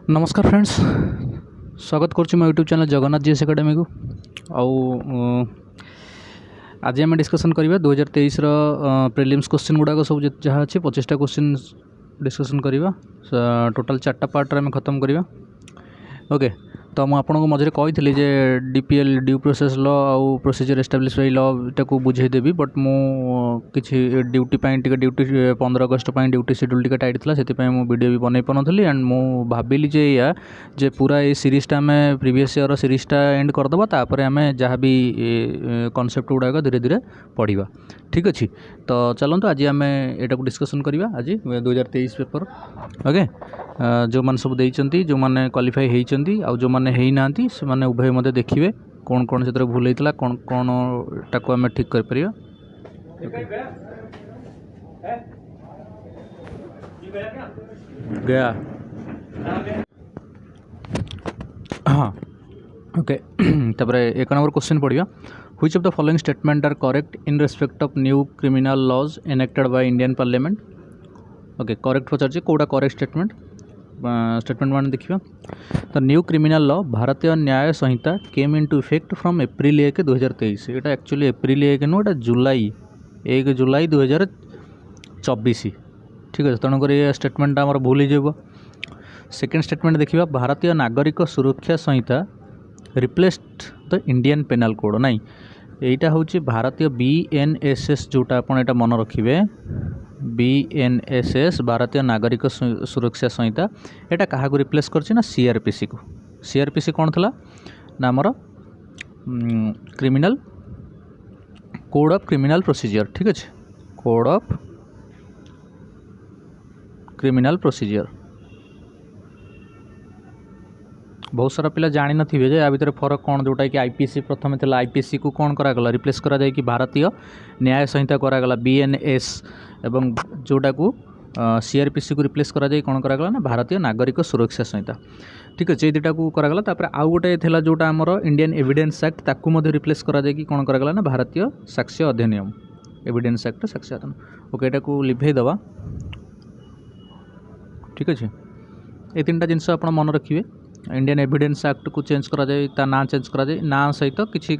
नमस्कार फ्रेंड्स, स्वागत करुच्ची मो YouTube channel Jagannath GS academy को। आज आम डिस्कसन करवा 2023 प्रिलिम्स क्वेश्चन गुड़ाक सब जहाँ अच्छी 25टा क्वेश्चन डिस्कसन करवा। टोटाल 4टा पार्ट में खत्म करवा। ओके, तो मुझे मझे कही जे डीपीएल ड्यू प्रोसेस लॉ आउ प्रोसीजर एस्टाब्लिश बाय लॉ टाको बुझेदेवी, बट मु किसी ड्यूटी ड्यूटी 15 अगस्त ड्यूटी शेड्यूल टी टाइट था, से वीडियो भी बनई पानी एंड मु भाविली जे या जे पूरा ये सीरीजटा आम प्रीवियस ईयर सीरीजटा एंड करदे, तापर आम जहाँ भी कॉन्सेप्ट गुड़ाक धीरे धीरे पढ़ा। ठीक अच्छे, तो चलते आज आम यहाँ डिस्कसन करवा। आज 2023 पेपर ओके, जो मैंने सब देती, जो मैंने क्वालिफाई होती आउ जो मैंने है ना से उभय मत देखिए कौन कौन से भूल होता, कौन कौन टाक आम ठीक कर पार। गया हाँ ओके। तापर 1 नंबर क्वेश्चन पढ़िया। Which of the following statement are correct in respect of new criminal laws enacted by Indian parliament. Okay, correct पचार कौटा करेक्ट स्टेटमेंट मान देखिए। तो new criminal law Bharatiya Nyaya Sanhita came into effect from April 1 2023। यहाँ actually April 1 नुह, जुलाई 1 जुलाई 2024। ठीक है, तेणुक ये स्टेटमेंट आम भूल हो। सेकेंड स्टेटमेंट देखिए, Bharatiya Nagarik Suraksha Sanhita replaced the Indian penal code. नाई, यहाँ हूँ भारतीय BNSS, जोटा आप मन रखिए BNSS भारतीय नागरिक सुरक्षा संहिता। यहाँ क्या रिप्लेस कर CRPC को। CRPC कौन थला ना आमर criminal code of criminal procedure. ठीक अच्छे, कोड ऑफ क्रिमिनल प्रोसीजर। बहुत सारा पिला जानी नथिबे जे या भितर फरक कौन, जोटा कि IPC प्रथम थला, IPC को कौन करागला रिप्लेस करा जाए कि भारतीय न्याय संहिता करागला BNS, एवं जोटा को CRPC को रिप्लेस करा जाए कौन करागला ना भारतीय नागरिक सुरक्षा संहिता। ठीक अच्छे, दुटा को करागला। तापर आउ गोटे थला जोटा आमर इंडियन एविडेंस एक्ट, ताकू मध्य रिप्लेस करा जाए कि कौन करागला ना भारतीय साक्ष्य अधिनियम, एविडेंस एक्ट साक्ष्य अधिनियम। ओके, एटा को लिभे दवा। ठीक अच्छे, ये 3टा जिनस आप मन रखिए। इंडियन एविडेंस एक्ट को चेंज करा जाए, ता ना चेंज करा जाए, ना सहित किसी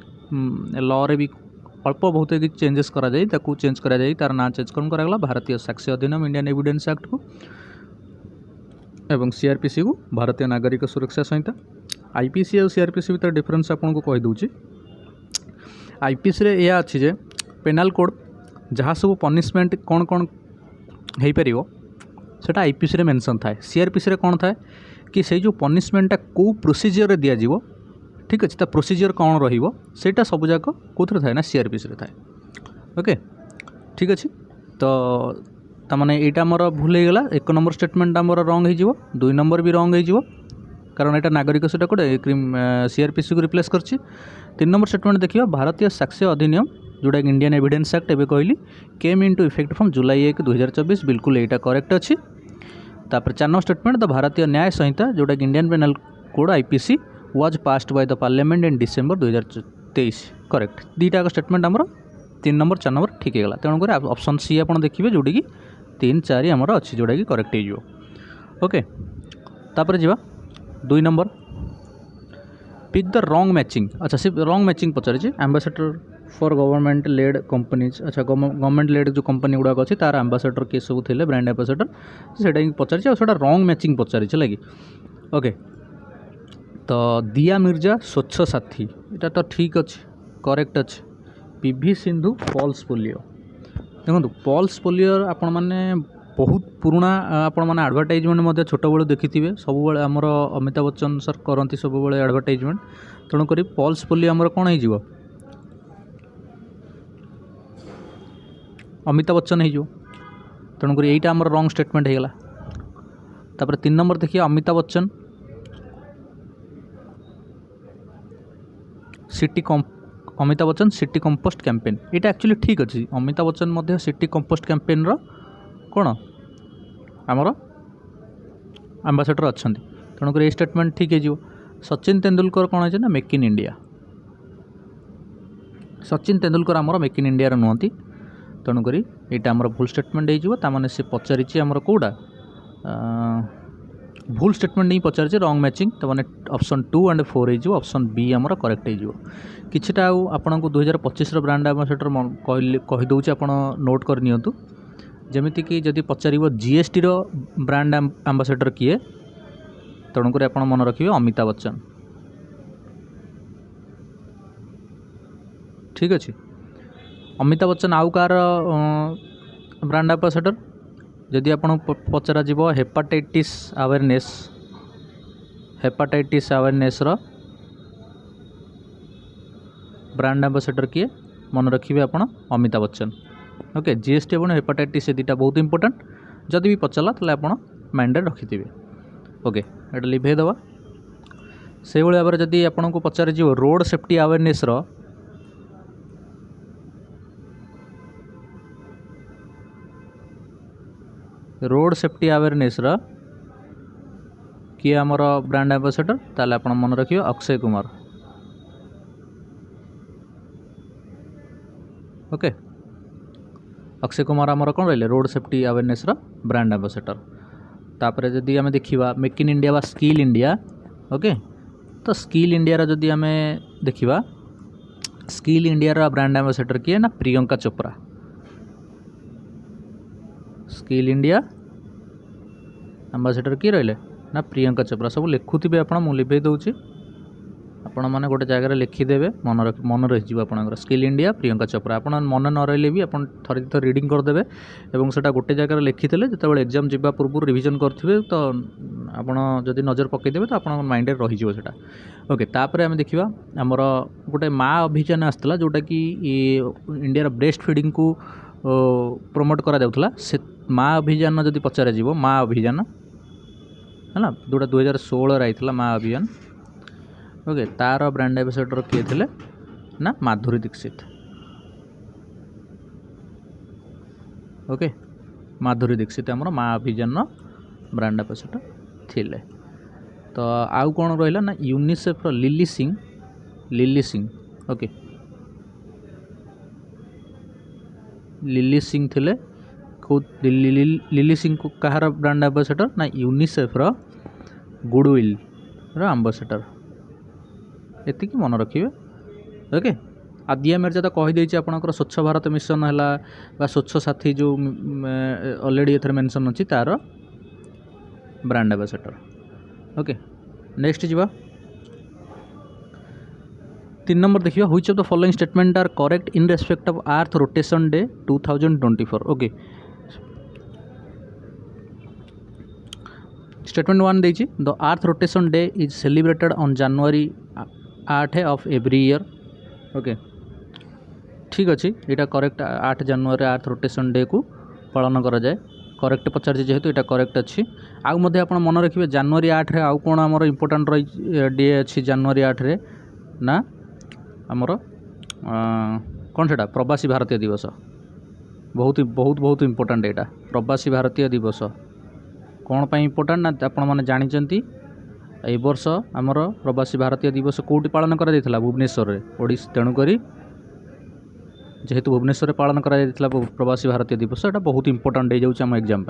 लॉ रे भी अल्प बहुत चेंजेस करा जाए, ताकू चेंज करा जाए, तार ना चेंज कौन करागला भारतीय साक्ष्य अधिनियम इंडियन एविडेंस एक्ट को, एवं CRPC को भारतीय नागरिक सुरक्षा संहिता। IPC और CRPC भीतर डिफरेंस आपको कहीदे। IPC रे यह अच्छी जे पेनाल कोड जहाँ सब पनिशमेंट कौन कौन हो पार सेटा IPC रे मेंशन थाए। CRPC रे कौन थाए कि से जो पनिशमेंटा कौ प्रोसीजर दि जाव। ठीक अच्छे, प्रोसीजर कौन रहीटा सब जाक कौन थाए ना CRPC रे थाए। ओके, ठीक अच्छे, तो ताने यहाँ आमर भूल होगा। 1 नंबर स्टेटमेंट आमर रंग हो, 2 नंबर भी रंग हो, कारण यहाँ नागरिक सेटा कोटे CRPC को रिप्लेस कर। 3 नंबर स्टेटमेंट देखिए, भारतीय साक्ष्य अधिनियम जोटा इंडियन एविडेंस एक्ट एवं कहली केम इनटू इफेक्ट फ्रॉम जुलाई 1 2024। बिल्कुल यहाँ करेक्ट अच्छी। तापर 4 नंबर स्टेटमेंट, द भारतीय न्याय संहिता जोटा Indian penal code IPC was passed by the parliament in December 2023। Correct, 2टा स्टेटमेंट आमर 3 नंबर 4 नंबर ठीक है। तेणुक ऑप्शन सी आप देखिए, जोटी कि 3 4 आमर अच्छी, जोटा कि करेक्ट हो। ओके, तापर जा 2 number, pick the wrong matching. अच्छा, सी रॉन्ग मैचिंग पचारे ambassador for government led companies. अच्छा, गवर्नमेंट लेड जो कंपनी गुड़ाक अच्छी तार एम्बासेडर किए सब थे, ब्रांड एम्बासेडर, से पचारे और रॉन्ग मैचिंग पचारे लगे। ओके, तो दिया मिर्जा स्वच्छ साथी, यहाँ तो ठीक अच्छे, करेक्ट अच्छे। PV Sindhu pulse polio. देखो पल्स पोलियो आपण मैंने बहुत पुराना आपण मैंने आडभर्टाइजमेंट छोट बड़े देखि थे, सब आमर अमिताभ बच्चन सर करती सब बड़े आडभर्टाइजमेंट। तेणुक पल्स पोलियो आमर कौन हो, अमिताभ बच्चन हो। तेणुक यहीटा आमर रॉन्ग स्टेटमेंट होगा। तापर 3 नंबर देखिए, Amitabh Bachchan Amitabh Bachchan city compost campaign. यहाँ एक्चुअली ठीक अच्छे, अमिताभ बच्चन मध्य सिटी कंपोस्ट कैंपेन रो कौन आमर एम्बासेडर अच्छा। तेणुक ये स्टेटमेंट ठीक है। सचिन तेंदुलकर कौन है ना make in India. Sachin Tendulkar आमर मेक इन इंडिया नुहति। तेणुक यहाँ आमर भूल स्टेटमेंट हो, सी पचारि आमर कौटा भूल स्टेटमेंट नहीं पचार रंग मैचिंग तो मैंने ऑप्शन 2 एंड 4 हो ऑप्शन बी आमर करेक्ट हो किछिटा आपन को 2025 ब्रांड एम्बासेडर कहीदे आप नोट करनी जमीती कि जदि पचार जीएसटी रो ब्रांड एम्बासेडर किए तेणुक आप मन रखिए अमिताभ बच्चन। ठीक अच्छे अमिताभ बच्चन आउ कार ब्रांड एम्बासेडर जदि आप पचरा हेपाटाइटिस अवेयरनेस रो ब्रांड एम्बासेडर किए मन रखिए आप अमिताभ बच्चन। ओके जीएसटी और हेपाटाइटिस ये दुटा बहुत इंपोर्टेंट जदि भी पचारा तो आप माइंड रखिथे। ओके ये लिभे दवा से भाव में जदि आपन को पचार रोड सेफ्टी अवेयरनेस रो रोड सेफ्टी अवेयरनेस रो किए आमर ब्रांड एम्बासेडर ताले आप मन रखिए अक्षय कुमार। ओके अक्षय कुमार आमर कौन रही रोड सेफ्टी अवेयरनेस रो ब्रांड एम्बासेडर। तापर जदि आम देखा मेक इन इंडिया व स्किल इंडिया ओके तो स्किल इंडिया जदि आम देखा स्किल इंडिया ब्रांड एम्बासेडर किए ना Priyanka Chopra. Skill India ambassador किए रहिले ना प्रियंका चोप्रा। सब लिखुवे आप लिभे दूसरी आपण मैंने गोटे जगह लिखिदेवे मन रही आप स्किल इंडिया प्रियंका चोप्रा। आप मन न रही भी आप थरे थर रीडिंग करदे और से गोटे जगह लिखिले जो एग्जाम जावा पूर्व रिविजन करेंगे तो आप जदि नजर पकईदेवे तो आप माइंड रही है। ओके तापर आम देखा आमर गोटे माँ अभियान आसला जोटा कि इंडिया ब्रेस्ट फीडिंग को प्रमोट करा जाउथला से माँ अभियान जदि पचार माँ अभियान है ना जोटा 2016 आईला माँ अभियान। ओके तार ब्रांड एम्बासेडर किए थे ना माधुरी दीक्षित। ओके माधुरी दीक्षित आमर माँ अभियान ब्रांड एम्बासेडर थिले। तो आउ कौन रहा ना UNICEF lily Singh. Okay lily Singh थिले लिली सिंह को कहार ब्रांड एम्बासेडर ना यूनिसेफ गुडविल एम्बासेडर एति मन रखिए। ओके आदिया मिर्जा तो कहीदे आपंकर स्वच्छ भारत मिशन है स्वच्छ साथी जो ऑलरेडी एथर मेंशन अच्छी तार ब्रांड एम्बासेडर। ओके नेक्स्ट जीवा 3 नंबर देखिए which of the following statement are correct in respect of earth rotation day 2024। Okay statement 1 देछि the earth rotation day is celebrated on January 8 of every year. Okay ठीक अच्छे यहाँ correct 8 जनवरी earth rotation day को पालन करा जाए correct पचार जेहेतु यहाँ करेक्ट अच्छी आउ मध्य आप मन रखिए जनवरी 8 रे आउ कौन आमर इम्पोर्टाट रही डे अच्छी जनवरी 8 रे ना आमर कौन से प्रवासी भारतीय दिवस बहुत बहुत बहुत इम्पोर्टाट यहाँ प्रवासी भारतीय दिवस कौन पर इम्पोर्टाट ना आप जानते ए वर्ष आमर प्रवासी भारतीय दिवस कौटी पालन करा भुवनेश्वर में ओडिशा तेणुक जेहेतु भुवनेश्वर पालन करा प्रवासी भारतीय दिवस यहाँ बहुत इम्पोर्टाट हो जाम एग्जाम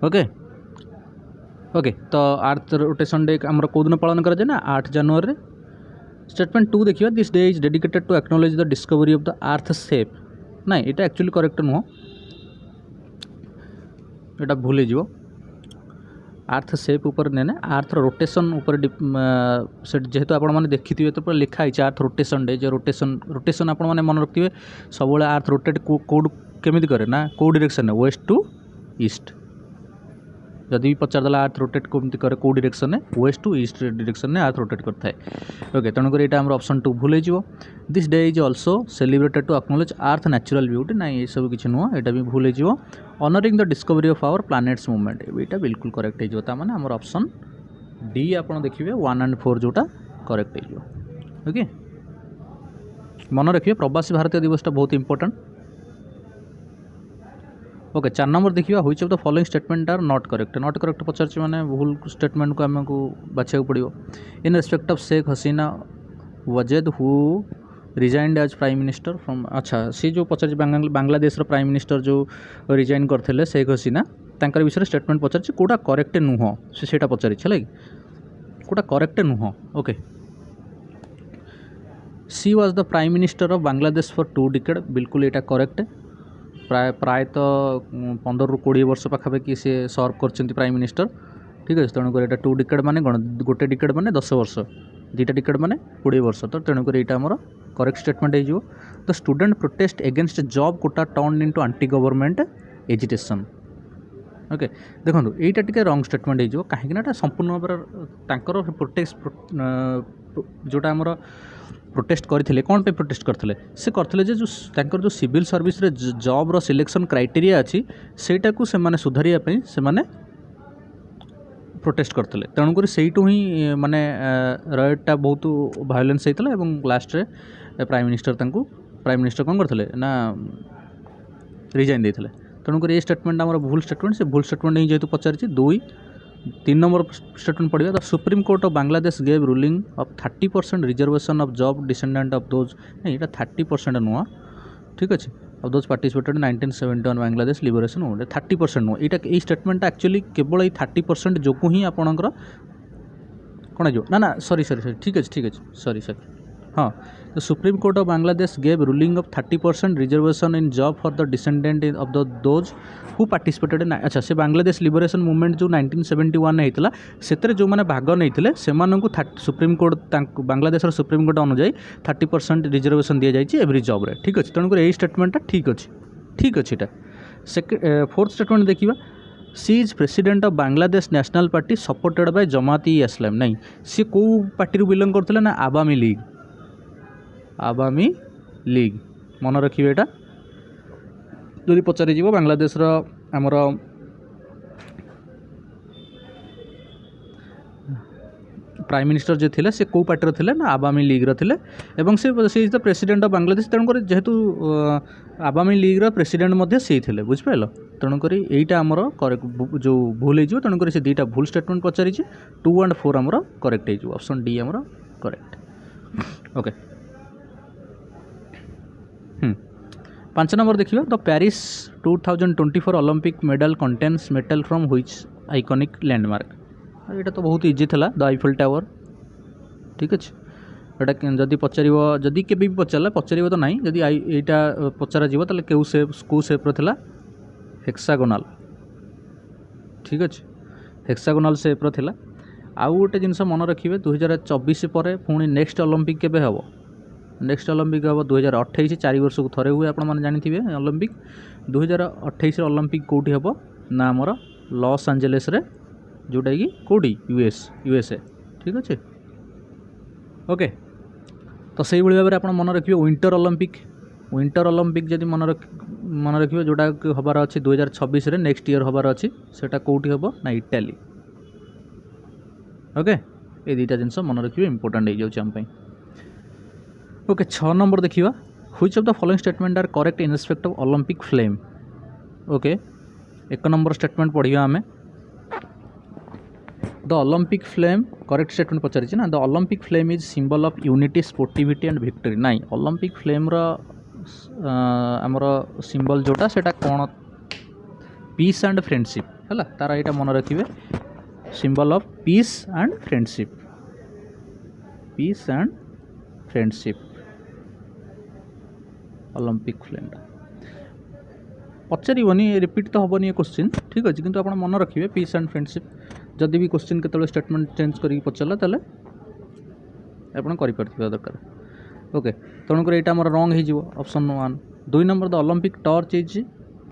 ओके ओके तो अर्थ रोटेशन डे आमर कौ दिन पालन करा ना 8 जनवरी। स्टेटमेंट 2 देखिए this day is dedicated to acknowledge the discovery of the earth shape ना यहाँ एक्चुअली करेक्ट नुह यहाँ भूल हो अर्थ शेप उपर ने अर्थ रोटेशन उपर जेहेतु आप देखिए तो पूरा लिखाई अर्थ रोटेशन डे जो रोटेशन आप मन रखिए सब अर्थ रोटेट कौट केमी करे ना कौ डायरेक्शन वेस्ट टू ईस्ट जदि भी पचारदेला अर्थ रोटेट कमी करे कौ direction west to east direction में अर्थ रोटेट करता है। ओके तेणुक यहाँ ऑप्शन 2 भूल हो this day is also celebrated to acknowledge earth natural beauty ना ये सब किसी नुह यहाँ भी भूल हो honouring the discovery of our planets movement यहाँ बिल्कुल करेक्ट हो आम ऑप्शन डी आप देखिए 1 और 4 जोटा करेक्ट हो। ओके मन रखिए प्रवासी भारतीय दिवसटा बहुत इंपोर्टेंट। ओके 4 नंबर देखिए which of the following statement are not correct पचार माने भूल स्टेटमेंट को आमको बाछा पड़ो in respect of Sheikh Hasina Wazed who resigned as prime minister from अच्छा सी जो पचार बांग्लादेश प्राइम मिनिस्टर जो रिजाइन करते शेख हसीना तांकर विषय स्टेटमेंट पचार कोटा करेक्ट नुह से पचारि है कोटा करेक्ट नुह okay she was the prime minister of Bangladesh for 2 decade बिल्कुल यहाँ करेक्ट प्रायतः 15 ରୁ 20 वर्ष पाखापाखि सी सर्व कर प्राइम मिनिस्टर ठीक है तेणुक यहाँ 2 डिकेड माने गोटे डिकेड माने 10 वर्ष 2टा डिकेड माने 20 वर्ष तो तेणुक यहाँ आमर करेक्ट स्टेटमेंट हो the student protest against job quota turn into anti government agitation okay देखो यहाँ टे रंग स्टेटमेंट हो कहीं संपूर्ण भाव प्रोटेस्ट जोटा आमर प्रोटेस्ट करते कौन पे प्रोटेस्ट करते से करते जो सिविल सर्विस रे जॉब रो सिलेक्शन क्राइटेरिया अच्छी सेटा को से माने सुधारिया से माने प्रोटेस्ट करते तेणुक से ही माने रयटा बहुत भायोलेंस होता है लास्ट रे प्राइम मिनिस्टर कौन करते ना रिजाइन देते तेणुक ये स्टेटमेंट आम भूल स्टेटमेंट से भूल स्टेटमेंट ही जेहतु पचारि 3 नंबर स्टेटमेंट पढ़िया the supreme court of Bangladesh gave ruling of 30% reservation of job descendant of those नहीं ये 30% नुआ ठीक अच्छे of those participated 1971 Bangladesh liberation movement 30% नुआ ये स्टेटमेंट एक्चुअली केवल 30% जो ही आपणकर कौन जो ना सॉरी ठीक अच्छे सॉरी हाँ the supreme court of Bangladesh gave ruling of 30% reservation in job for the descendant of the those who participated in अच्छा से बांग्लादेश लिबरेशन मूवमेंट जो 1971 होता से जो मैंने भाग नहीं से supreme court Bangladesh supreme court अनुजाई 30% रिजर्वेशन दि जाए एवरी जॉब रे ठीक अच्छे तेणुक यही स्टेटमेंटा ठीक अच्छे यहाँ फोर्थ स्टेटमेंट देखा she is president of Bangladesh National Party supported by Jamaati Islam नहीं सी कौ पार्टी बिलंग करते ना आवामी लीग मन रखिए यहाँ जदि पचारि बांग्लादेश आमर प्राइम मिनिस्टर जे थिले से कौ पार्टी थे ना आवामी लीग रे एवं से is the president of Bangladesh तेणुक जेहेतु आवामी लीग प्रेसिडेंट मध्य से थे बुझिपाल तेणुक यहीटा आमर जो भूल हो तेणुक से 2टा भूल स्टेटमेंट पचारि 2 और 4 आमर करेक्ट हो ऑप्शन डी आमर करेक्ट ओके 5 नंबर देखिए the Paris 2024 Olympic medal contains metal from which iconic landmark ये तो बहुत इजी था द आईफिल टावर ठीक अच्छे यहाँ जदि पचार जदि के पचारा पचार तो ना जदि यहाँ पचारा कौ सेप रहा हेक्सागोनाल ठीक अच्छे हेक्सागोनाल सेप रहा आउ गोटे जिनस मन रखिए 2024 पर पुणी नेक्स्ट ओलंपिक केबे हम नेक्स्ट ओलंपिक हम 2028 4 वर्ष को थे हुए आपने जानी ओलंपिक 2028 ओलंपिक कौटी हम ना आमर लॉस एंजेलिस रे जोटा कि कौटी यूएसए ठीक अच्छे ओके तो से भाव में आप मन रखिए विंटर ओलंपिक जब मन रखिए जोटा हबार अच्छी 2026 रे नेक्स्ट ईयर हबार अच्छी सेटा कौटी हम ना इटाली ओके ये 2टा जिनस मन रखिए इंपोर्टेंट हो जाए ओके 6 नंबर देखिए which of the following statement are correct in respect of Olympic flame okay 1 number statement पढ़िया आमे the Olympic flame correct statement पचारि ना the Olympic flame is symbol of unity sportivity and victory नाई Olympic flame आमर symbol जोटा सेटा कौन piece and friendship है तार यहाँ मन रखिए symbol of peace and friendship Olympic फ्लेमटा पचारनी रिपीट तो हेनी ये क्वेश्चन ठीक अच्छे किंतु आप मन रखिए पीस एंड फ्रेंडशिप जदि भी क्वेश्चन के स्टेटमेंट चेंज कर पचारा तेल आप दरकार ओके तेणुक यहाँ आम रंग हो option 1 2 number the Olympic torch is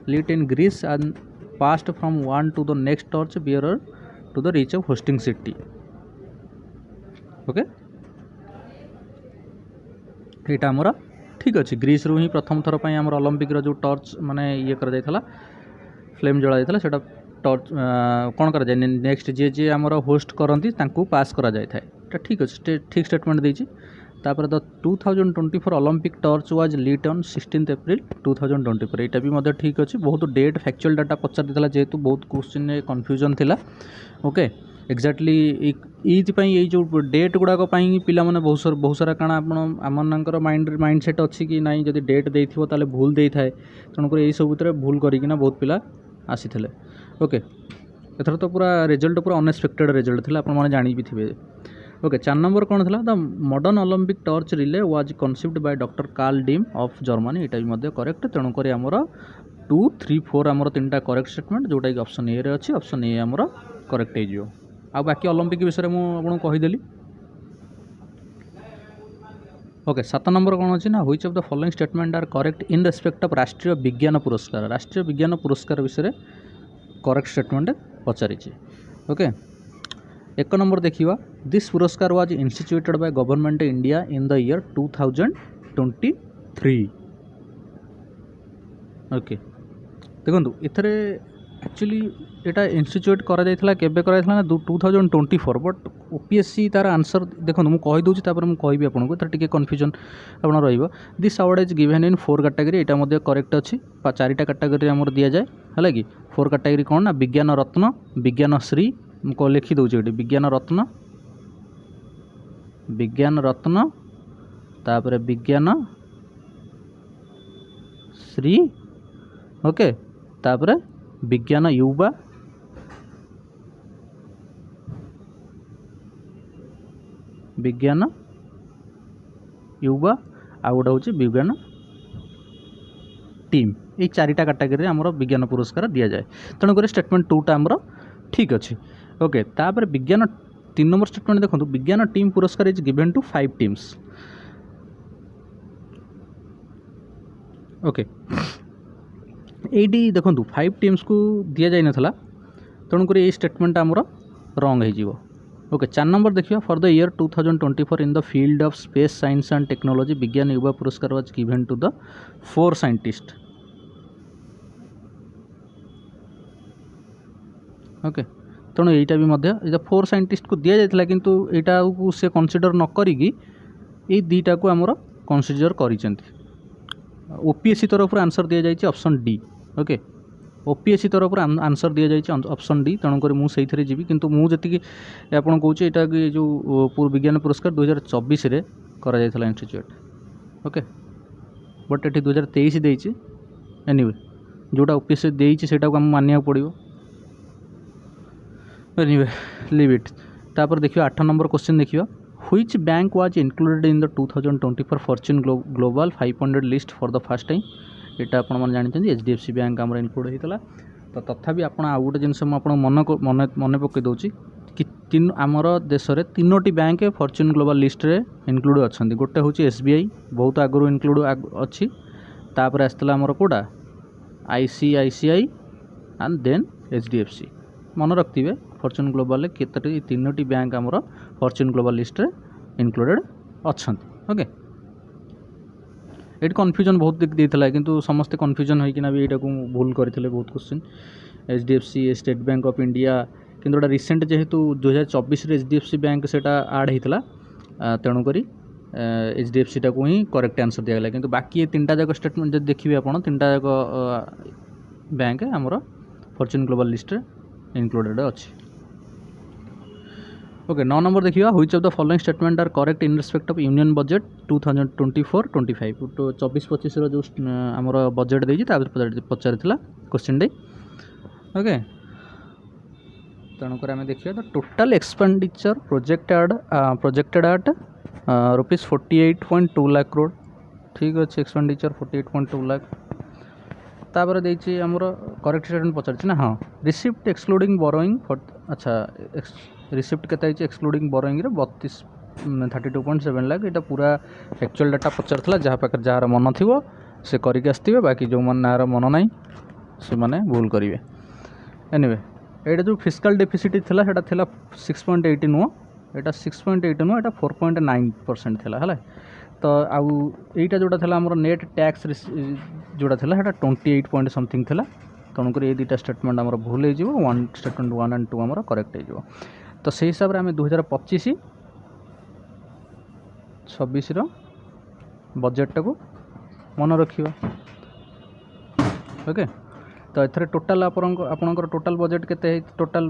lit in Greece and passed from one to the next torch bearer to the reach of hosting city. Okay यहाँ आमर ठीक अच्छे ग्रीस रू ही प्रथम थर पर आम ओलंपिक जो टॉर्च माने ये कर जाइथला फ्लेम जला जाइथला सेटा टॉर्च कौन कर जाए नेक्स्ट जे जे आमर होस्ट करती पास करा जाए था ठीक अच्छे ठीक स्टेटमेंट देती तापर the 2024 Olympic torch was lit on 16 April 2024 यहाँ भी ठीक अच्छे बहुत डेट फैक्चुअल डाटा पचार देता जेहेतु बहुत क्वेश्चन कन्फ्यूजन थिला ओके एक्जाक्टली ये जो डेट गुड़ाक पिला माने बहुत सारा काଣା आमर माइंड सेट अच्छी कि ना जब डेट देथिबो ताले भूल दे थाए तेणुक यही सब भूल करिकिना बहुत पिला आसी थे ओके एथर तो पूरा रिजल्ट पूरा अनएक्सपेक्टेड रिजल्ट थिला आपण माने जानि भी थिबे। ओके 4 नंबर कौन था the modern Olympic torch relay was conceived by doctor Carl Diem of Germany एटा भी मध्य करेक्ट तेणुक आमर 2 3 4 आमर 3टा करेक्ट स्टेटमेंट जोटा कि ऑप्शन ए रे अच्छी ऑप्शन ए आमर करेक्ट हो आ बाकी ओलंपिक विषय में मुझे कहीदेली। ओके 7 नंबर कौन अच्छी ना which of the following statement are correct in respect of Rashtriya Vigyan Puraskar विषय करेक्ट स्टेटमेंट पचारि। ओके 1 नंबर देखिए this Puraskar was instituted by government India in the year 2023। Okay देखो इथरे एक्चुअली एटा इंस्टीट्यूट करा जायथला केबे करा जायथला ना 2024 बट ओपीएससी तार आंसर देखो मुझे कही दूसरी तापर मुझे कहबी आपको तर टिके कन्फ्यूजन आपन रहिबो। This award is given in 4 category एटा मध्ये करेक्ट अछि 4टा कैटेगरी हमर दिया जाए है कि 4 कैटेगरी कौन ना विज्ञान रत्न विज्ञान श्री मुझे लिखि दूचे ये विज्ञान रत्न तापर विज्ञान श्री ओके तापर विज्ञान युवा आ गोटे हूँ विज्ञान टीम ये 4टा कैटेगरी आमर विज्ञान पुरस्कार दि जाए तेणुक स्टेटमेंट 2टा आमर ठीक अच्छे। ओके तापर विज्ञान 3 नंबर स्टेटमेंट देखो Vigyan team Puraskar is given to 5 teams. Okay ये देखो 5 टीम्स को दि जाई नथला तेणुक ये स्टेटमेंट आमर रंग हो। ओके 4 नंबर देखिए for the year 2024 in the field of space science and technology Vigyan Yuva Puraskar was given to the 4 scientist. Okay तेणु यहीटा भी मध्य 4 साइंटिस्ट को दि जाइथिला किंतु एटा को से कंसीडर न करिकी ये दुईटा को आमर कंसीडर करिसेंती। ओपीएससी तरफ आंसर दि जाइए ऑप्शन डी। ओके ओपीएससी तरफ आंसर दि जाइए ऑप्शन डी तेणुक मुझे जी किंतु मुझे आपन कहूँ यहाँ कि जो विज्ञान पुरस्कार 2024 रे करा जाइथिला इंस्टीट्यूट। ओके बट ये 2023 देइछि एनीवे जोटा ओपीएससी देइछि सेटा को हम मानिया पड़िबो एनीवे लीव इट। तापर देखियो 8 नंबर क्वेश्चन देखियो which bank was included in the 2024 Fortune global 500 list for the first time एटा आपण मन जानते एचडीएफसी बैंक आमर इनक्लूड होता तो तथापि आपण आउ गोटे जिनस मन मन पकई दूँ कि आमर देश में 3टी बैंक फॉर्च्यून ग्लोबल लिस्ट रे इनक्लूड अच्छा गोटे हूँ एसबीआई बहुत आगु इनक्लूड अच्छी तापर आसला आमर कोड़ा आईसीआईसीआई एंड देन एचडीएफसी मन रखिए फॉर्च्यून ग्लोबल केतोटी 3टी बैंक आमर फॉर्च्यून ग्लोबल लिस्ट रे इनक्लूडेड अच्छा। ओके ये कन्फ्यूजन बहुत देता किंतु समस्ते कन्फ्यूजन होना भी यहाँ भूल करते बहुत question HDFC state bank of India किंतु गोटा रिसेंट जेहेतु 2024 एचडीएफसी बैंक से आड होता तेणुक एचडीएफसी टा को ही करेक्ट आंसर दिया गला किंतु बाकी ये 3टा जाक स्टेटमेंट जब देखिए आप 3टा जाक बैंक आमर फॉर्च्यून ग्लोबल लिस्ट इनक्लूडेड अच्छी। ओके 9 नंबर देखिए which of the following statement are correct in respect of union budget 2024-25 तो 24-25 जो आमर बजेट देती पचार क्वेश्चन डे। ओके तेणुक आम देखिए the total expenditure projected at rupees 48.2 lakh crore ठीक अच्छे एक्सपेंडिचर 48.2 लाख तापर देछि हमर करेक्ट स्टेटमेंट पचार ना हाँ रिसिप्ट एक्सक्लूडिंग बोरोइंग अच्छा रिसिप्ट केते एक्सक्लूडिंग बोरोइंग रे 32.7 लाख ये पूरा एक्चुअल डाटा पचार जहाँ पाखे जार मन थी से करके आसवे बाकी जो मन नार मन ना से मैंने भूल करेंगे। एनीवे ये जो फिस्काल डेफिसिट थिला सेटा थिला 6.8 नुह यहाँ 6.8 नुह यहाँ 4.9% थिला है तो आउ एटा जोटा थिला हमर नेट टैक्स जोटा थिला सेटा 28 पॉइंट समथिंग थिला तेणुक ये दुटा स्टेटमेंट आमर भूल हो वन स्टेटमेंट 1 एंड 2 आमर करेक्ट हो तो से हिसाब से आम 2025-26 बजेटा को मन रखा। ओके तो एथरे टोटाल आपणकर टोटाल बजेट के टोटाल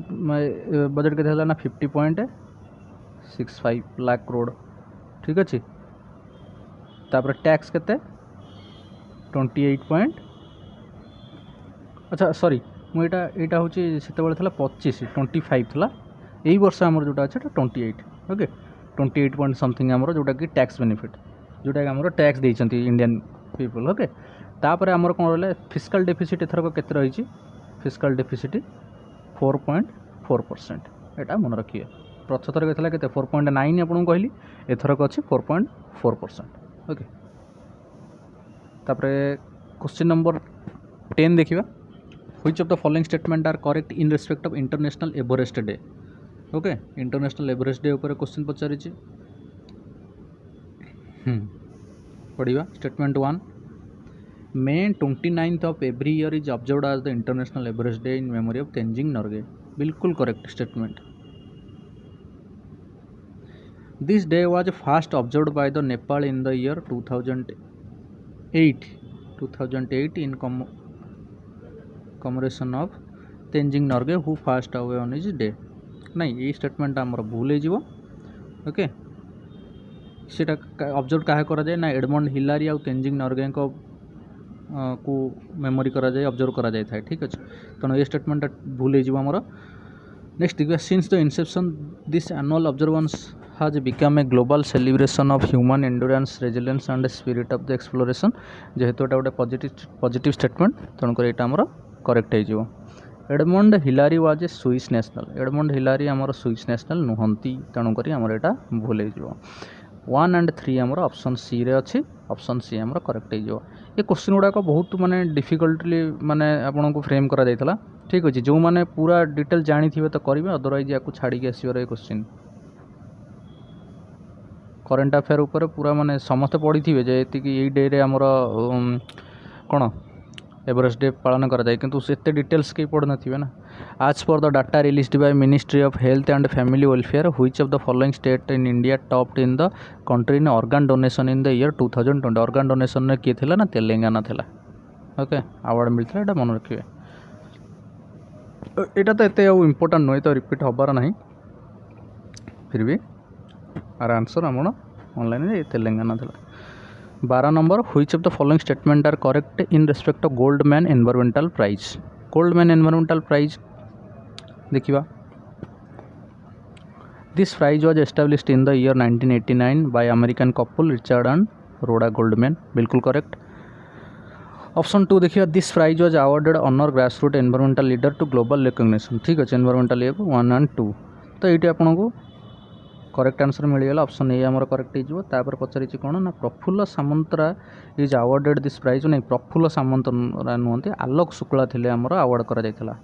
बजेट के ना 50.65 लाख करोड़ ठीक अच्छे तापर टैक्स केते 28 पॉइंट अच्छा सॉरी मुझा यहाँ हूँ से 25 था यही वर्ष आमर जोटा अच्छे 28 ओके 28 पॉइंट समथिंग आमर जोटा कि टैक्स बेनिफिट जोटा कि आमर टैक्स देती इंडियन पीपल ओके तापर आमर कौन रहा फिस्काल डेफिसिट एथरक केते रही फिस्काल डेफिसिट 4.4% यहाँ मन रखिए प्रथर के केते 4.9 आपको कहली एथरक अच्छी 4.4% ओके तापर क्वेश्चन नंबर 10 देखिए which of the following statement are correct in respect of international Everest day okay international Everest day ऊपर क्वेश्चन पचारि पढ़ा statement 1 May 29th of every year is observed as the International Everest Day in memory of Tenzing Norgay. बिल्कुल correct statement. This day was first observed by the Nepal in the year 2008. 2008 in commemoration of Tenzing Norgay who passed away on his day. नहीं ये statement आमर भूल हो okay सेटा observe क्या करा जाए ना एडमंड हिलारी आउ तेंजिंग नॉर्गे को मेमोरी करा जाए ऑब्जर्व करा जाए था ठीक अच्छे तेणु ये स्टेटमेंट भूल होमर नेक्स्ट देखिए since the inception this annual observance has become a global celebration of human endurance resilience and spirit of the exploration जेहेतु एटा गोटे पॉजिटिव स्टेटमेंट तेणुकर यहाँ आमर करेक्ट हो Edmund Hilari was a Swiss national Edmund Hilari आमर Swiss national नुहंती तेणुक आमर यहाँ भूल हो 1 and 3 आमर ऑप्शन सी रे अच्छी ऑप्शन सी आमर करेक्ट हो ये क्वेश्चन गुड़ाक बहुत माने डिफिकल्टली माने आपन को फ्रेम करा जाइतला ठीक अच्छे जो मैंने पूरा डिटेल जानी थे तो करेंगे अदरवाइज या छाड़ी आसवर ये क्वेश्चन करेन्ट अफेयर ऊपर पूरा माने समस्त पढ़ी थे जे ये डे रे आमर कौन एवरेस्ट डे पालन करा जाए किंतु एते डिटेल्स कहीं पढ़ नथिबे ना आज पर the data released by ministry of health and family welfare which of the following state in India topped in the country in organ donation in the year 2020 organ donation में किए थिला ना तेलंगाना थिला ओके अवार्ड मिलता है मन रखिए यहाँ तो एते इम्पोर्टाट नुहे तो रिपीट हबार ना फिर भी आर आंसर आम ऑनलाइन तेलंगाना थिला 12 number which of the following statement are correct in respect of Goldman environmental prize Goldman environmental prize देखिए this prize was established in the year 1989 by American couple Richard and Rhoda Goldman बिल्कुल correct option 2 देखिए this prize was awarded honour grass root environmental leader to global recognition ठीक अच्छे environmental ये 1 and 2 तो ये आपन को करेक्ट आंसर मिलगला ऑप्शन ए आमर करेक्ट होपर पचारि कौन ना Prafulla Samantara is awarded this prize नहीं प्रफुल्ल सामंतरा नुहति आलोक शुक्ला थे आमर अवार्ड करा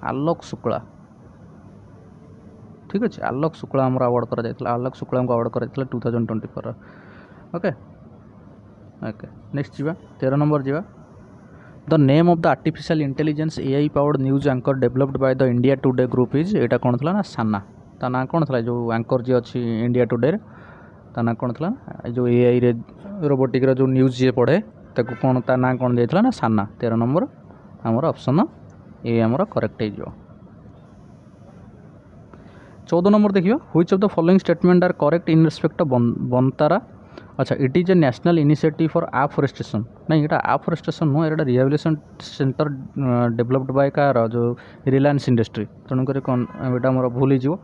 आलोक शुक्ला ठीक अच्छे आलोक शुक्ला आमर अवार्ड करा आलोक शुक्ला को अवार्ड करा 2024 ओके ओके नेक्स्ट जीवा 13 नंबर जीवा the name of the artificial intelligence AI powered news anchor developed by the India today group is एटा कौन था ना साना ता ना कौन था जो एंकर जी अच्छी इंडिया टुडे ता ना कौन था जो एआई रे रोबोटिक जो न्यूज जी पढ़े ताको कौन ता ना कौन देता ना साना 13 नंबर आमर ऑप्शन ए आमर करेक्ट हो 14 नंबर देखिए which of the following statement are correct in respect of Vantara अच्छा it is a national initiative for afforestation नहीं ये एफॉरेस्टेशन नुह ये रिहेबिलिटेशन सेंटर डेवलप्ड बाय कार जो रिलायंस इंडस्ट्री तेणुक कौन यहाँ मोर भूल हो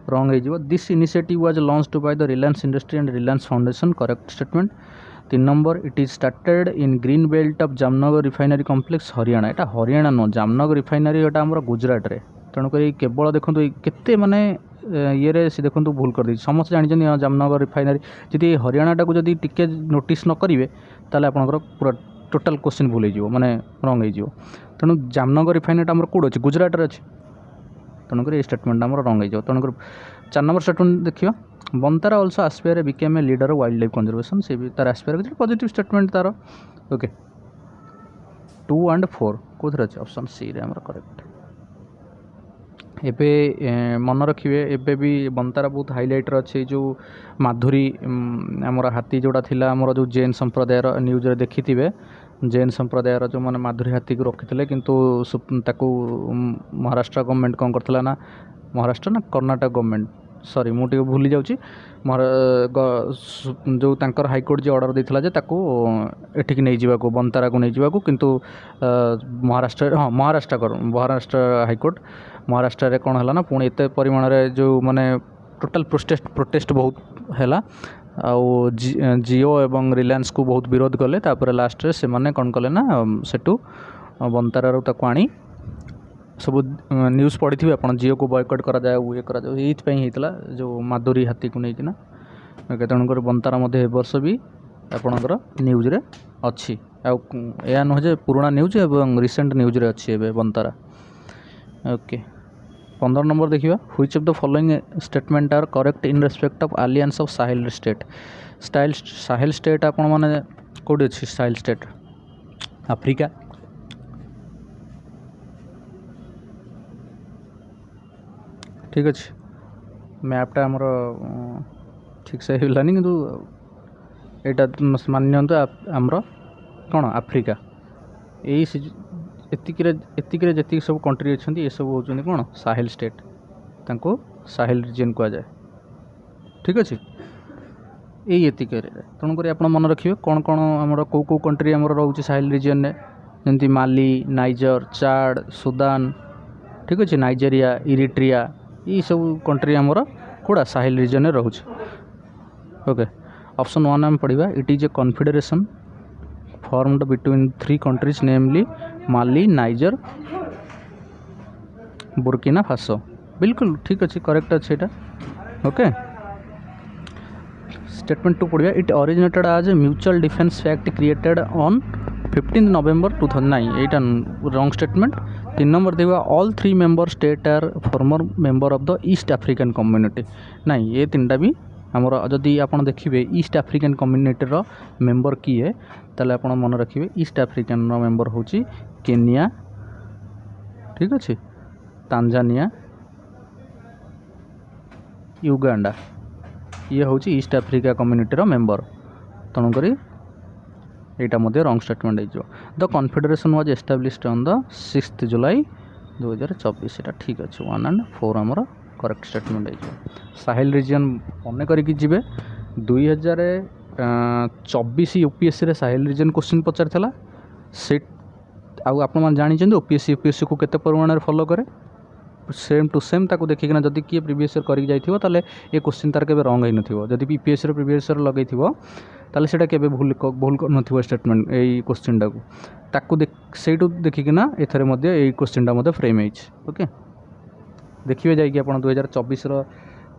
रंग हो this initiative was launched by the Reliance industry and Reliance foundation correct statement 3 number it is started in green belt of Jamnagar refinery complex Haryana यहाँ हरियाणा नुह जामनगर रिफाइनरी यहाँ आम गुजरात में तेणुक केवल देखो केते माने ये सी देखो भूल कर दी समस्त जानते जामनगर रिफाइनरी जी हरियाणा को जब टिके नोटिस न करेंगे ताले आपंकर पूरा टोटाल क्वेश्चन भूल हो माने रंग हो तेणु जामनगर रिफाइनरी आम कौट अच्छे गुजरात अच्छे तेणुक ये स्टेटमेंट आम रंग हो तेणुक 4 नंबर स्टेटमेंट देखिए Vantara also aspire became a leader of wildlife conservation से भी तार आस्पायर पॉजिटिव स्टेटमेंट तार ओके 2 and 4 कौन अच्छे ऑप्शन सी रे आम करेक्ट एबे मन रखिए एबे भी बनतारा बहुत हाइलाइट अच्छे जो माधुरी आमर हाथी जोड़ा थिला आमर जो जैन संप्रदाय न्यूज रे देखी थे जैन संप्रदाय जो मैंने माधुरी हाथी को रखी किंतु ताकू महाराष्ट्र गवर्नमेंट कौन करथिला ना महाराष्ट्र ना कर्नाटक गवर्नमेंट सॉरी मुझे भूली जाऊँगी जो तांकर हाईकोर्ट जी ऑर्डर देता जे ताकू एठिक नहीं जावाक बंतारा को नहीं जावाक किंतु महाराष्ट्र हाँ महाराष्ट्र हाईकोर्ट महाराष्ट्र रे कौन है ना पुणी एत परिमाण जो माने टोटाल प्रोटेस्ट बहुत है आउ जियो एवं रिलायंस को बहुत विरोध कले तापर लास्ट रे से माने कौन कले ना सेटू बंतारा ताकू आनी सब न्यूज़ पढ़ी थी आप जियो को बॉयकट करा जाए ये करा जाए ये जो माधुरी हाथी को लेकिन तेणुकर बंतारा वर्ष भी आपणकर न्यूज़ रे अच्छी या नुहे जे पुराना न्यूज़ एवं रिसेंट न्यूज़ रे अच्छी एवं बंतारा ओके 15 नंबर देखिए which of the following statement are correct in respect of alliance of Sahel state Sahel state आपण माने कोडी अछि साहेल स्टेट अफ्रीका ठीक अच्छे मैपटा आमर ठीक से हिलानी किंतु यहाँ मान आमर कौन अफ्रीका यही एतिक सब कंट्री अच्छा ये सब होती कौन साहेल स्टेट तांको साहेल रीजन कह जाए ठीक अच्छे यही एतिक तेणुक आप मन रखिए कौन कौन आमर कौ कौ कंट्री आमर रोचे साहेल रीजन में जमी माली नाइजर चाड सुदान ठीक अच्छे नाइजेरिया इरिट्रिया ये सब कंट्री आमर कौड़ा साहेल रीजन में रोचे ओके ऑप्शन 1 आम पढ़ा it is A confederation formed between 3 countries namely Mali Niger Burkina Faso बिल्कुल ठीक अच्छे करेक्ट अच्छे यहाँ ओके स्टेटमेंट 2 पढ़ा it originated as a mutual defence act created on 15 November 2009 यहाँ रॉन्ग स्टेटमेंट 3 नंबर देखा all 3 member state are former member of the east African community नहीं ये 3टा भी आमर जदि आप देखिए ईस्ट अफ्रीकन कम्युनिटी रो मेंबर किए ताले आप मन रखिए ईस्ट अफ्रीकन रो मेंबर होची केनिया ठीक अच्छे तांजानिया युगांडा ये हूँ ईस्ट अफ्रीका कम्युनिटी रो मेंबर तेणुक यहाँ रॉन्ग स्टेटमेंट हो the confederation was established on the 6 जुलाई 2024 यहाँ ठीक अच्छे 1 and 4 आमर करेक्ट स्टेटमेंट हो साहेल रीजन मन करके जी 2024 यूपीएससी रे साहेल रीजन क्वेश्चन पचार से आप जानी ओपीएससी यूपीएससी को केते परिमाण फॉलो करे सेम टू सेम ताको देखिकिना जदि किए प्रीवियस ईयर करी जाइथिबो ताले ये क्वेश्चन तार केबे रॉन्ग होई नथिबो जदि पीपीएससी रे प्रीवियस ईयर लगै थिबो ताले सेटा केबे भूल नथिबो स्टेटमेंट एई क्वेश्चन टाको ताको सेटू देखिकिना एथरे मध्ये एई क्वेश्चन टा मध्ये फ्रेम हेच ओके देखिए जाइए आप 2024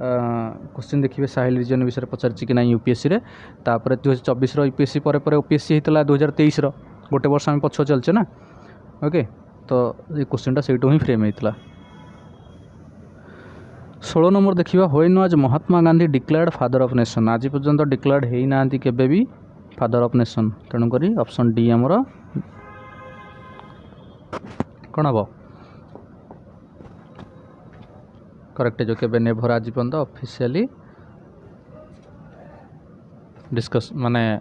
क्वेश्चन देखिए साहेल रीजन विषय पचार कि ना यूपीएससी रे तापर 2024 यूपीएससी पर ओपीएससी होता 2023 गोटे वर्ष आम पछ चलचे ना ओके तो ये क्वेश्चन से ही फ्रेम होता 16 नंबर देखिए when was Mahatma Gandhi declared father of nation आज पर्यंत डिक्लेयर्ड हो ना केबे भी फादर ऑफ नेशन तेणुक ऑप्शन डी आमर कौन हम करेक्ट जो केबे नेभर आज पर्यंत ऑफिशियली डिस्कस माने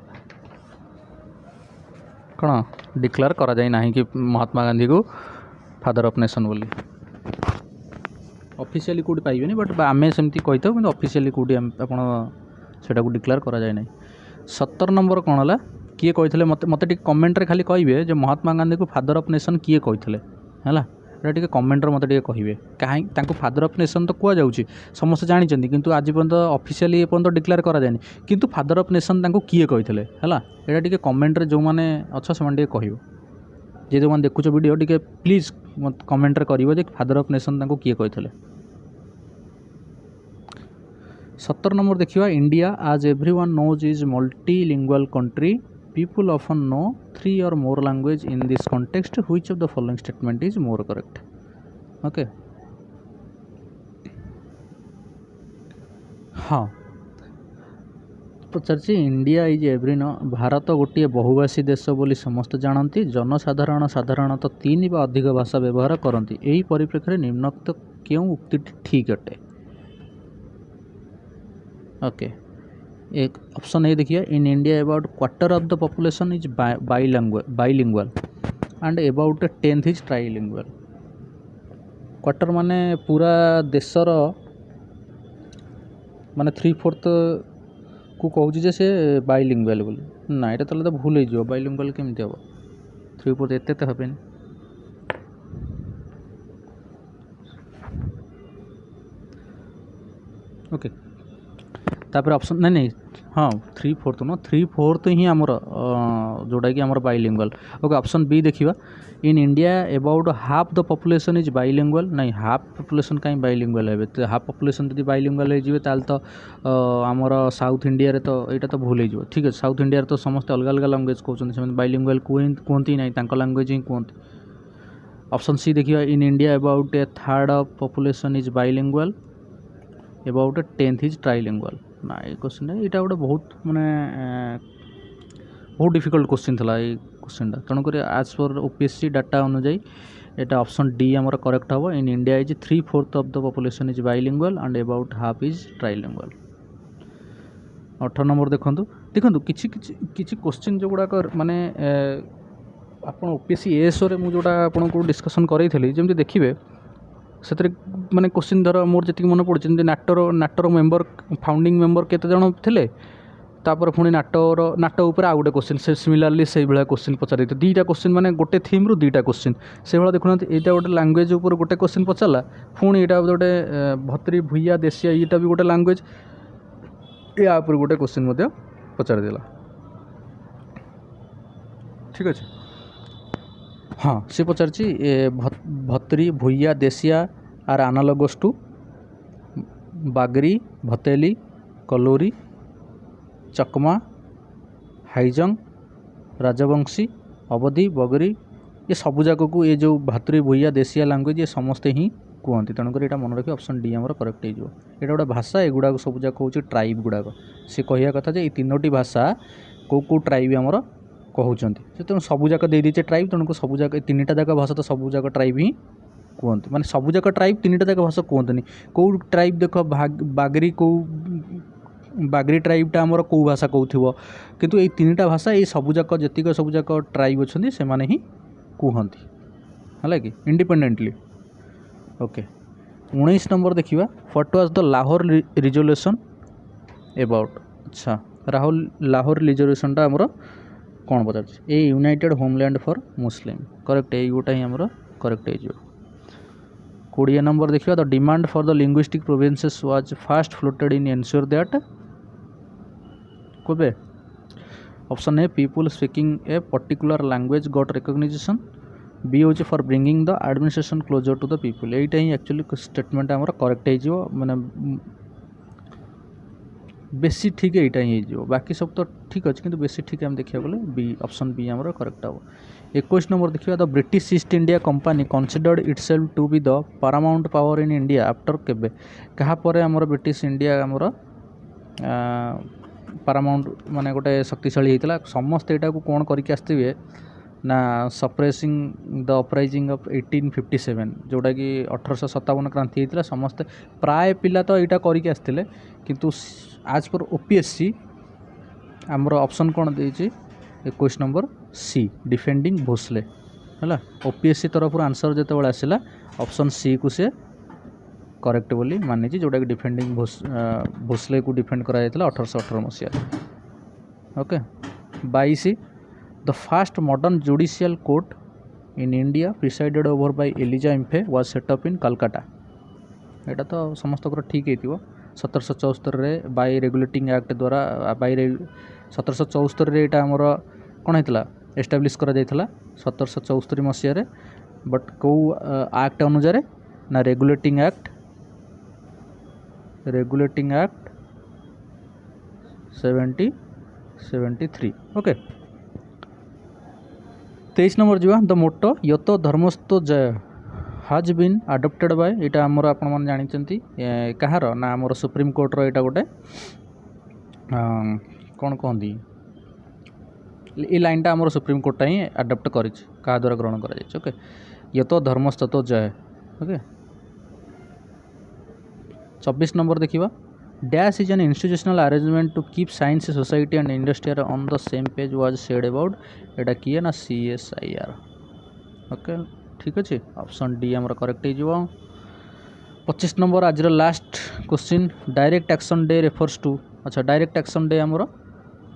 कौन डिक्लेयर करा जाए ना कि महात्मा गांधी को फादर ऑफ नेशन बोली ऑफिशियली कौटी पाइबेनी बट आम सेमती कही था कि ऑफिशियली कौटी आपड़ा डिक्लेयर करा जाए ना 17 नंबर कौन है किए कही मत मत कमेंट खाली कहे जो महात्मा गांधी को फादर ऑफ नेशन किए कही है टे कमेंट मत कहे कहीं फादर ऑफ नेशन तो कह जाऊँगी समस्त जानते किंतु आज पर्यंत ऑफिशियली ये पर्यंत डिक्लेयर करा जाए किंतु फादर ऑफ नेशन किए कही है यहाँ टे कमेंट जो मैंने अच्छा से कह जे जो मैंने देखुच वीडियो टी प्लीज मत कमेंट कर फादर ऑफ नेशन किए कही 17 नंबर देखिए इंडिया आज everyone knows is multilingual country people often know 3 or more language in this context which of the following statement is more correct okay हाँ पचार India is every no Bharat गोटे बहुभाषी देश बोली समस्त जानती जनसाधारण साधारणतः 3 वा अधिक भाषा व्यवहार करती यही परिप्रेक्षी निम्नोक्त क्यों उक्ति ठीक अटे ओके एक ऑप्शन ए देखिए in India about quarter of the population is bilingual and about 10th is trilingual quarter माने पूरा देशर ମାନେ 3/4 को कहूँ जे से बाइलिंगुअल बोली ना ये तो भूल हो बाइलिंगुअल केमती हम 3/4 एत तो हेनी ओके तापर ऑप्शन नहीं नहीं हाँ 3/4 नो 3/4 ही आमर जोटा कि आमर बाइलिंगुअल ओके ऑप्शन बी देखिए in India about half the population is bilingual नहीं हाफ पॉपुलेशन कहीं बाइलिंगुअल है तो हाफ पॉपुलेशन जब बाइलिंगुअल हो तो आमर साउथ इंडिया तो यहाँ तो भूल हो ठीक है साउथ इंडिया तो समस्त अलग अलग लैंग्वेज कहते बाइलिंगुअल कहती ना लैंग्वेज ही कहते ऑप्शन सी देखिए in India about A third of population is bilingual about A 10th is trilingual ना ये क्वेश्चन है यहाँ गोटे बहुत माने बहुत डिफिकल्ट क्वेश्चन था ये क्वेश्चनटा तेणुक आज पर ओपीएससी डाटा अनुଯାयी यहाँ ऑप्शन डी आमर करेक्ट हम in India is 3/4 of the population is bilingual and about half is trilingual 18 number देखो देखो किसी क्वेश्चन जो गुड़ाक माने आप ओपीएससी एएसओ रे मुझे आपको डिस्कसन करी जमी देखिए से माने क्वेश्चन धर मोर जी मन पड़े नाटर मेम्बर फाउंडिंग मेम्बर केते जण थिले तापर पुणी नाट उपर आउ गोटे क्वेश्चन से सिमिलारली से भाया क्वेश्चन पचार दुईटा क्वेश्चन माने गोटे थीम रु दुईटा क्वेश्चन से भाया देखुना यहाँ गोटे लैंग्वेज उपर गोटे क्वेश्चन पचारा पुणी यहाँ गोटे भत्री भूया देशिया यहाँ भी गोटे लैंग्वेज या गोटे क्वेश्चन पचार देला ठीक अच्छे हाँ सी पचार भत्री भूया देशिया आर आनालोगस टू बागरी भतेली कलोरी चकमा हाइजंग राजवंशी अवधि बगरी ये सबूक को ये जो भातृ भूया देशिया लैंग्वेज ये समस्ते ही कहते तेणुक यहाँ मन रखिए ऑप्शन डी आमर करेक्ट हो गोटे भाषा एगुड़ा सबूक हूँ ट्राइब गुड़ाक सी कह कथा ये तीनोटी भाषा कौ ट्राइब आमर कहते से तेणु सबूक दे दीचे ट्राइब तेणुक सबूक तीन टा जाक भाषा तो सबूक ट्राइब ही कहते माने सबूक ट्राइब तीन टा जाक भाषा कहते कौ ट्राइब देख बागरी कौ बागरी ट्राइबटा आमर कौ भाषा कहूब किंतु ये तीन टा भाषा ये सबूक जीक सबूक ट्राइब अच्छा से माने ही कहती है कि इंडिपेंडेंटली ओके 19 नंबर देखिए what was the Lahore resolution about अच्छा राहुल लाहौर रिजोल्यूशनटा आमर कौन पचार a united homeland for Muslim correct योटा ही आमर करेक्ट हो 20 नंबर देखिए the demand for the linguistic provinces was fast floated in ensure that कबे option A people speaking a particular language got recognition B हूँ for bringing the administration closer to the people यहीटा ही actually statement आमर correct हो माने बेसी ठीक यहीटा ही हो बाकी सब तो ठीक अच्छे किंतु बेसी ठीक आम देखा बोले बी ऑप्शन बी आमर करेक्ट हम 21 नंबर देखिए the British East India company considered itself to be the paramount power in India after केबे क्या आमर ब्रिटिश इंडिया आमर पारामाउंट माने गोटे शक्तिशाली होता समस्त यहाँ को कौन करके आसवे ना सप्रेसिंग द अपराइजिंग ऑफ 1857 जोटा कि 1857 क्रांति होता समस्ते प्राय पिला तो यहाँ करके आसते किंतु आज पर ओपीएससी आमर ऑप्शन कौन देती 21 नंबर सी डिफेंडिंग भोसले है ओपीएससी तरफ आंसर जो आसला ऑप्शन सी को से करेक्ट बोली मानी जोटा कि डिफेंडिंग भोसले को डिफेंड कराई 1818 मसीह okay 22 the first modern judicial court in India presided over by Elijah Impey was set up in Calcutta यहाँ तो समस्त ठीक हो 1774 बाय रेगुलेटिंग एक्ट द्वारा बाय 1774 यहाँ आमर कौन होता एस्टाब्लीश करा 1774 मसीह बट कौ एक्ट अनुसार ना रेगुलेटिंग एक्ट 73 ओके 23 नंबर जीवा द मोटो यतो धर्मस्तो जय हाज बीन आडप्टेड बाय यहाँ आमर आप जानते कହାର ना आमर सुप्रीम कोर्टर यहाँ गोटे कौन कहती ये लाइनटा आमर सुप्रीम कोर्टा ही आडप्ट कर द्वारा ग्रहण कर ओके यतो धर्मस्तो जय ओके 24 नंबर देखिए dash is an institutional arrangement to keep science society and industry on the same page was said about एटा किए ना CSIR ओके ठीक अच्छे ऑप्शन डी आमर करेक्ट हो 25 नंबर आज last question direct action day refers to. अच्छा direct action day आमर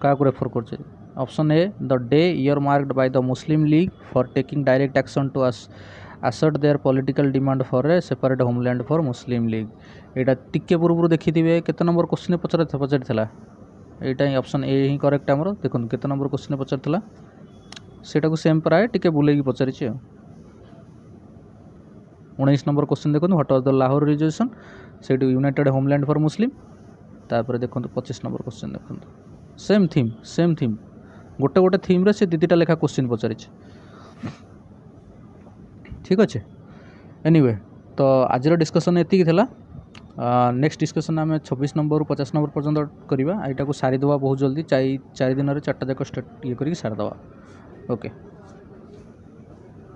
क्या रेफर कर option A the day year marked by the Muslim League for taking direct action to assert their political demand for a separate homeland for Muslim League. यहाँ टिके पूर्व देखी थे केते नंबर क्वेश्चन पचार यहाँ ऑप्शन ए ही करेक्ट आमर देखो केते नंबर क्वेश्चन पचार सेटा को सेम प्राय टिके बुले पचारि 19 नंबर क्वेश्चन देखो what was the Lahore resolution से यूनाइटेड होमलैंड फॉर मुस्लिम। तापर देखो 25 नंबर क्वेश्चन देखो सेम थीम गोटे गोटे थीम रे से दीटा लेखा क्वेश्चन पचारि। ठीक अच्छे एनीवे तो आज डिस्कसन एति थिला। नेक्स्ट डिस्कसन आम 26 नंबर 50 नंबर पर्यंत करवा। यहाँ को सारीदे बहुत जल्दी 4 दिन में 4टा जाक ये कर सारीदे। ओके।